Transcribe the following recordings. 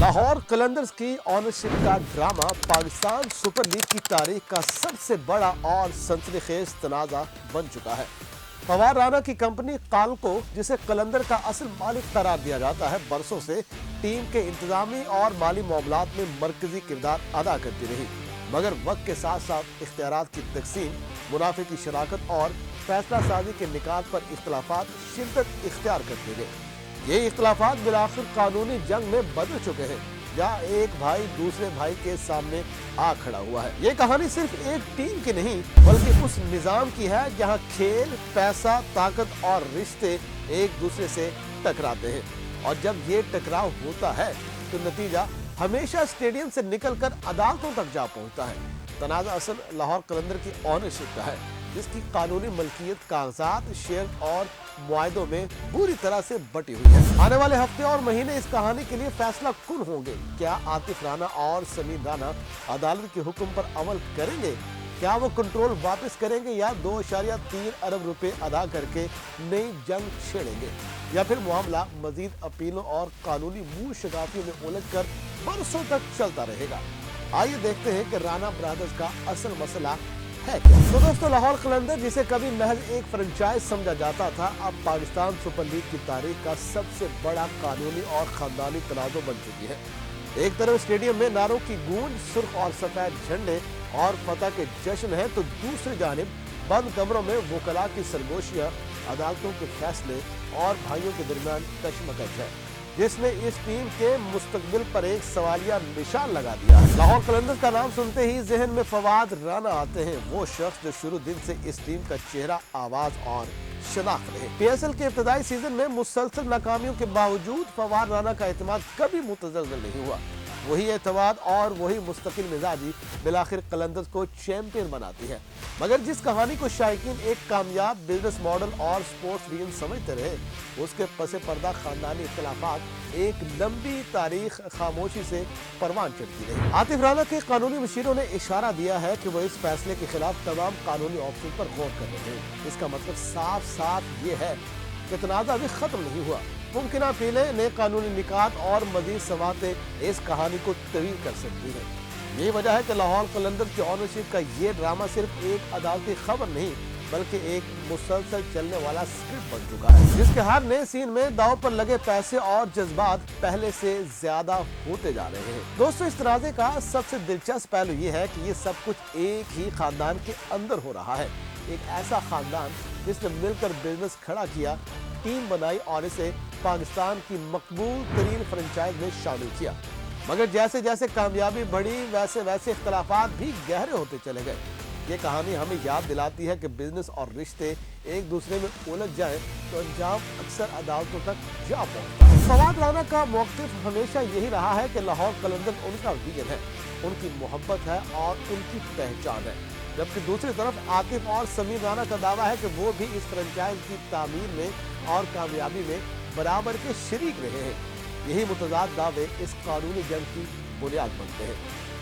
लाहौर कलंदर्स की ऑनरशिप का drama Pakistan super league की तारीख का सबसे बड़ा और सनसनीखेज तनाज़ा बन चुका है। फवाद राना की कंपनी काल्को, जिसे कलंदर का असल मालिक करार दिया जाता है, बरसों से टीम के इंतजामी और माली मामलात में मरकजी किरदार अदा करती रही, मगर वक्त के साथ साथ इख्तियारात की तकसीम, मुनाफे की शराकत और फैसला साजी के निकात पर इख्तलाफात शिद्दत इख्तियार करते गए। ये इख्तलाफात बिलाखिर कानूनी जंग में बदल चुके हैं, जहाँ एक भाई दूसरे भाई के सामने आ खड़ा हुआ है। ये कहानी सिर्फ एक टीम की नहीं, बल्कि उस निजाम की है जहाँ खेल, पैसा, ताकत और रिश्ते एक दूसरे से टकराते हैं, और जब ये टकराव होता है तो नतीजा हमेशा स्टेडियम से निकलकर अदालतों तक जा पहुंचता है। तनाज़ा असल लाहौर कलंदर की ऑनरशिप का है, जिसकी कानूनी मलकियत कागजात, शेयर और मुआहदों में बुरी तरह से बटी हुई है। आने वाले हफ्ते और महीने इस कहानी के लिए फैसला कुन होंगे। क्या आतिफ राना और समीर राना अदालत के हुक्म पर अमल करेंगे? क्या वो कंट्रोल वापस करेंगे या 2.3 अरब रुपए अदा करके नई जंग छेड़ेंगे, या फिर मामला मजीद अपीलों और कानूनी मुंह शिकायतों में उलझकर बरसों तक चलता रहेगा? आइए देखते हैं कि राना ब्रदर्स का असल मसला है क्या। तो दोस्तों, लाहौर कलंदर, जिसे कभी महज एक फ्रेंचाइज समझा जाता था, अब पाकिस्तान सुपर लीग की तारीख का सबसे बड़ा कानूनी और खानदानी तनाज़ो बन चुकी है। एक तरफ स्टेडियम में नारों की गूंज, सुर्ख और सफेद झंडे और फतह के जश्न है, तो दूसरी जानिब बंद कमरों में वकला की सरगोशियां, अदालतों के फैसले और भाइयों के दरमियान कशमकश है, जिसने इस टीम के मुस्तकबिल पर एक सवालिया निशान लगा दिया है। लाहौर कलंदर्स का नाम सुनते ही जहन में फवाद राना आते हैं, वो शख्स जो शुरू दिन से इस टीम का चेहरा, आवाज और शनाख्त रहे। पीएसएल के इब्तदाई सीजन में मुसलसल नाकामियों के बावजूद फवाद राना का एतमाद कभी मुतज़लज़ल नहीं हुआ। वही एतमाद और वही मुस्तकिल मिजाजी बिलाखिर कलंदर्स को चैंपियन बनाती है। मगर जिस कहानी को शायकीन एक कामयाब बिजनेस मॉडल और स्पोर्ट्स रीजन समझते रहे, उसके पसे पर्दा खानदानी इख्तलाफात एक लंबी तारीख खामोशी से परवान चढ़ती रही। आतिफ राना के कानूनी मशीरों ने इशारा दिया है कि वो इस फैसले के खिलाफ तमाम कानूनी ऑप्शन पर गौर कर रहे हैं। इसका मतलब साफ साफ ये है कि तनाज़ा अभी खत्म नहीं हुआ। मुमकिन अपीलें, नए कानूनी निकात और मजीद सवातें इस कहानी को तवील कर सकती है। यही वजह है कि लाहौर कलंदर की ऑनरशिप का ये ड्रामा सिर्फ एक अदालती खबर नहीं, बल्कि एक मुसलसल चलने वाला स्क्रिप्ट बन चुका है, जिसके हर नए सीन में दांव पर लगे पैसे और जज्बात पहले से ज्यादा होते जा रहे हैं। दोस्तों, इस तनाज़े का सबसे दिलचस्प पहलू ये है कि ये सब कुछ एक ही खानदान के अंदर हो रहा है। एक ऐसा खानदान जिसने मिलकर बिजनेस खड़ा किया, टीम बनाई और इसे पाकिस्तान की मकबूल तरीन फ्रेंचाइज में शामिल किया। मगर जैसे जैसे कामयाबी बढ़ी, वैसे वैसे इख्तलाफात भी गहरे होते चले गए। ये कहानी हमें याद दिलाती है कि बिजनेस और रिश्ते एक दूसरे में उलझ जाएं तो अंजाम अक्सर अदालतों तक जा पहुंचता है। फवाद राना का मौक़िफ़ हमेशा यही रहा है कि लाहौर कलंदर उनका विजन है, उनकी मोहब्बत है और उनकी पहचान है, जबकि दूसरी तरफ आतिफ और समीर राना का दावा है कि वो भी इस फ्रेंचाइज की तामीर में और कामयाबी में बराबर के शरीक रहे हैं। यही मुतज़ाद दावे इस कानूनी जंग की बुनियाद बनते हैं,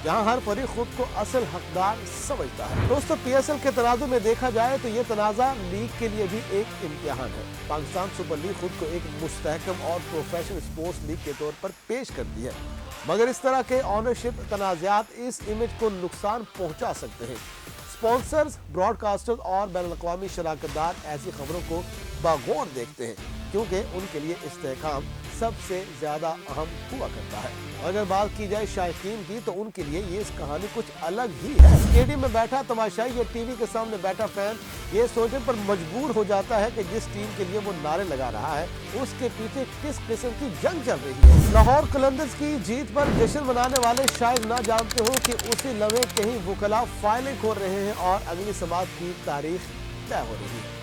जहां हर फरीक खुद को असल हकदार समझता है। दोस्तों, पीएसएल के तनाज़ुर में देखा जाए तो ये तनाज़ा लीग के लिए भी एक इम्तिहान है। पाकिस्तान सुपर लीग खुद को एक मुस्तहकम और प्रोफेशनल स्पोर्ट्स लीग के तौर पर पेश करती है, मगर इस तरह के ऑनरशिप तनाज़ात इस इमेज को नुकसान पहुंचा सकते हैं। स्पॉन्सर्स, ब्रॉडकास्टर्स और बैनुल-अक़वामी शराकतदार ऐसी खबरों को बागौर देखते हैं, क्योंकि उनके लिए इस्तेहकाम सबसे ज्यादा अहम हुआ करता है। अगर बात की जाए शायकीन की, तो उनके लिए ये इस कहानी कुछ अलग ही है। स्टेडियम में बैठा तमाशाई या टीवी के सामने बैठा फैन ये सोचने पर मजबूर हो जाता है कि जिस टीम के लिए वो नारे लगा रहा है, उसके पीछे किस किस्म की जंग चल रही है। लाहौर कलंदर्स की जीत पर जश्न मनाने वाले शायद ना जानते हो कि उसी लम्हे कहीं वकला फाइलें खोल रहे हैं और अगली समाअत की तारीख तय हो रही है।